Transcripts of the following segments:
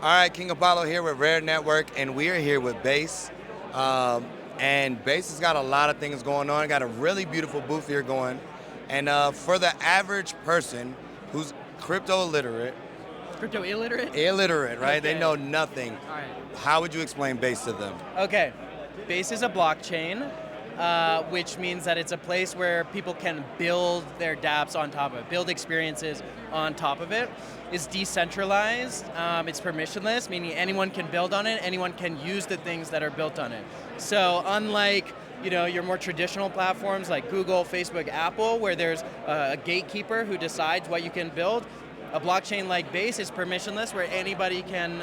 All right, King Apollo here with Rare Network, and we are here with Base. And Base has got a lot of things going on. Got a really beautiful booth here going. And for the average person who's crypto illiterate, Crypto illiterate? right? Okay. They know nothing. All right. How would you explain Base to them? Okay. Base is a blockchain, which means that it's a place where people can build their dApps on top of it, build experiences on top of it. It's decentralized, it's permissionless, meaning anyone can build on it, anyone can use the things that are built on it. So unlike your more traditional platforms like Google, Facebook, Apple, where there's a gatekeeper who decides what you can build, a blockchain like Base is permissionless, where anybody can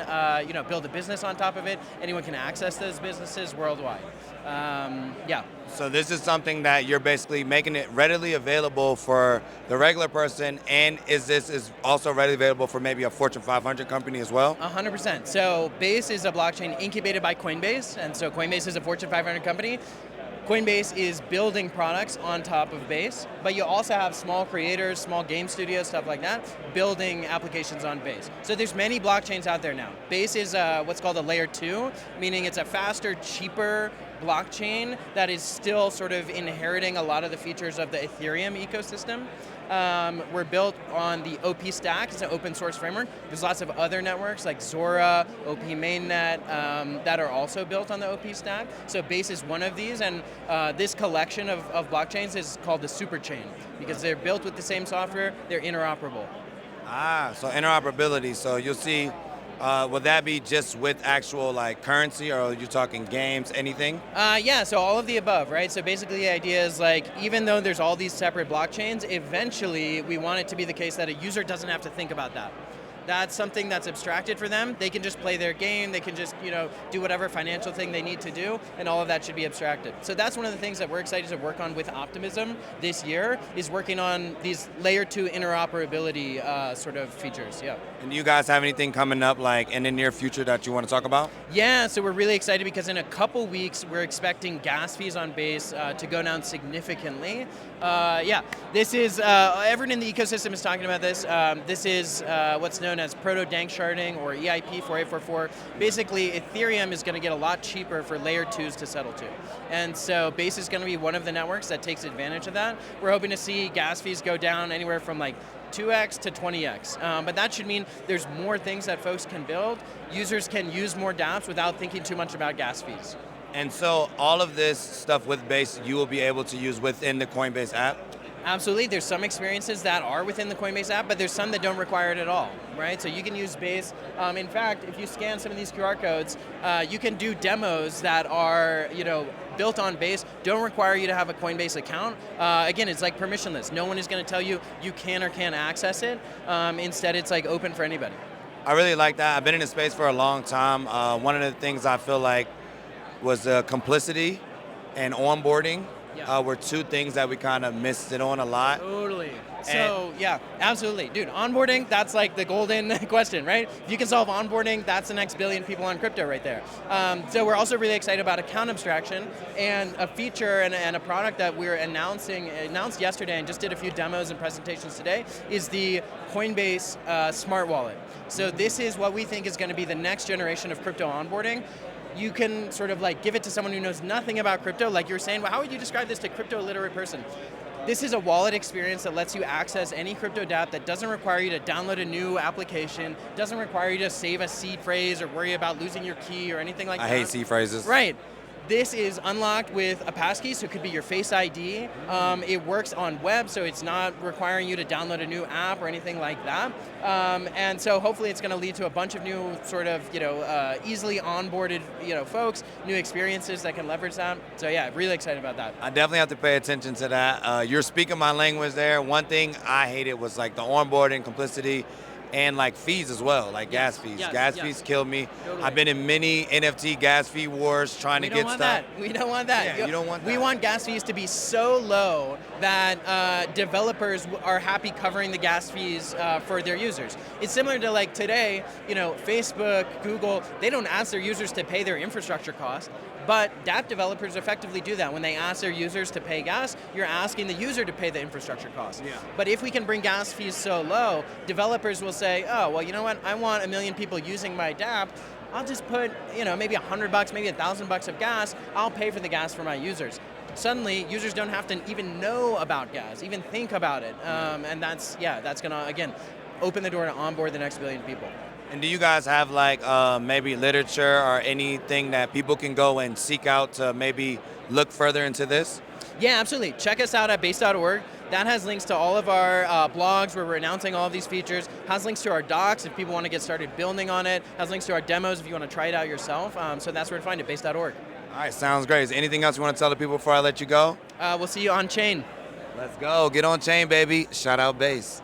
build a business on top of it, anyone can access those businesses worldwide. Yeah. So this is something that you're basically making it readily available for the regular person, and is also readily available for maybe a Fortune 500 company as well? 100%. So Base is a blockchain incubated by Coinbase, and so Coinbase is a Fortune 500 company. Coinbase is building products on top of Base, but you also have small creators, small game studios, stuff like that, building applications on Base. So there's many blockchains out there now. Base is what's called a layer 2, meaning it's a faster, cheaper blockchain that is still sort of inheriting a lot of the features of the Ethereum ecosystem. We're built on the OP stack. It's an open source framework. There's lots of other networks like Zora, OP Mainnet, that are also built on the OP stack. So Base is one of these, and this collection of blockchains is called the superchain because they're built with the same software, they're interoperable. So interoperability. So you'll see, would that be just with actual like currency, or are you talking games, anything? Yeah, so all of the above, right? So basically the idea is like, even though there's all these separate blockchains, eventually we want it to be the case that a user doesn't have to think about that. That's something that's abstracted for them. They can just play their game, they can just do whatever financial thing they need to do, and all of that should be abstracted. So that's one of the things that we're excited to work on with Optimism this year, is working on these layer 2 interoperability sort of features, yeah. And do you guys have anything coming up like in the near future that you want to talk about? Yeah, so we're really excited because in a couple weeks we're expecting gas fees on Base to go down significantly. Yeah, this is, everyone in the ecosystem is talking about this. This is what's known as proto-dank sharding, or EIP 4844. Basically, Ethereum is going to get a lot cheaper for layer 2s to settle to. And so Base is going to be one of the networks that takes advantage of that. We're hoping to see gas fees go down anywhere from like 2x to 20x. But that should mean there's more things that folks can build. Users can use more dApps without thinking too much about gas fees. And so all of this stuff with Base you will be able to use within the Coinbase app? Absolutely. There's some experiences that are within the Coinbase app, but there's some that don't require it at all, right? So you can use Base. In fact, if you scan some of these QR codes, you can do demos that are, built on Base, don't require you to have a Coinbase account. Again, it's like permissionless. No one is going to tell you you can or can't access it. Instead, it's like open for anybody. I really like that. I've been in the space for a long time. One of the things I feel like was complicity and onboarding. Yeah. Were two things that we kind of missed it on a lot. Totally. So yeah, absolutely. Dude, onboarding, that's like the golden question, right? If you can solve onboarding, that's the next billion people on crypto right there. So we're also really excited about account abstraction, and a feature and a product that we're announced yesterday and just did a few demos and presentations today is the Coinbase Smart Wallet. So this is what we think is going to be the next generation of crypto onboarding. You can sort of like give it to someone who knows nothing about crypto, like you're saying, well, how would you describe this to a crypto literate person? This is a wallet experience that lets you access any crypto dApp that doesn't require you to download a new application, doesn't require you to save a seed phrase or worry about losing your key or anything like that. I hate seed phrases. Right. This is unlocked with a passkey, so it could be your Face ID. It works on web, so it's not requiring you to download a new app or anything like that. And so hopefully it's going to lead to a bunch of new sort of, easily onboarded, folks, new experiences that can leverage that. So yeah, really excited about that. I definitely have to pay attention to that. You're speaking my language there. One thing I hated was like the onboarding, complicity, and like fees as well, like gas fees. Gas fees kill me. Totally. I've been in many NFT gas fee wars trying to get stuff. We don't want that. Yeah, you don't want that. We want gas fees to be so low that developers are happy covering the gas fees for their users. It's similar to like today, Facebook, Google, they don't ask their users to pay their infrastructure costs. But dApp developers effectively do that. When they ask their users to pay gas, you're asking the user to pay the infrastructure costs. Yeah. But if we can bring gas fees so low, developers will say, oh, well, you know what? I want 1 million people using my dApp. I'll just put, maybe $100, maybe $1,000 of gas. I'll pay for the gas for my users. Suddenly, users don't have to even know about gas, even think about it. And that's going to, again, open the door to onboard the next billion people. And do you guys have like maybe literature or anything that people can go and seek out to maybe look further into this? Yeah, absolutely. Check us out at base.org. That has links to all of our blogs where we're announcing all of these features, has links to our docs if people want to get started building on it, has links to our demos if you want to try it out yourself. So that's where to find it, base.org. All right, sounds great. Is there anything else you want to tell the people before I let you go? We'll see you on chain. Let's go. Get on chain, baby. Shout out Base.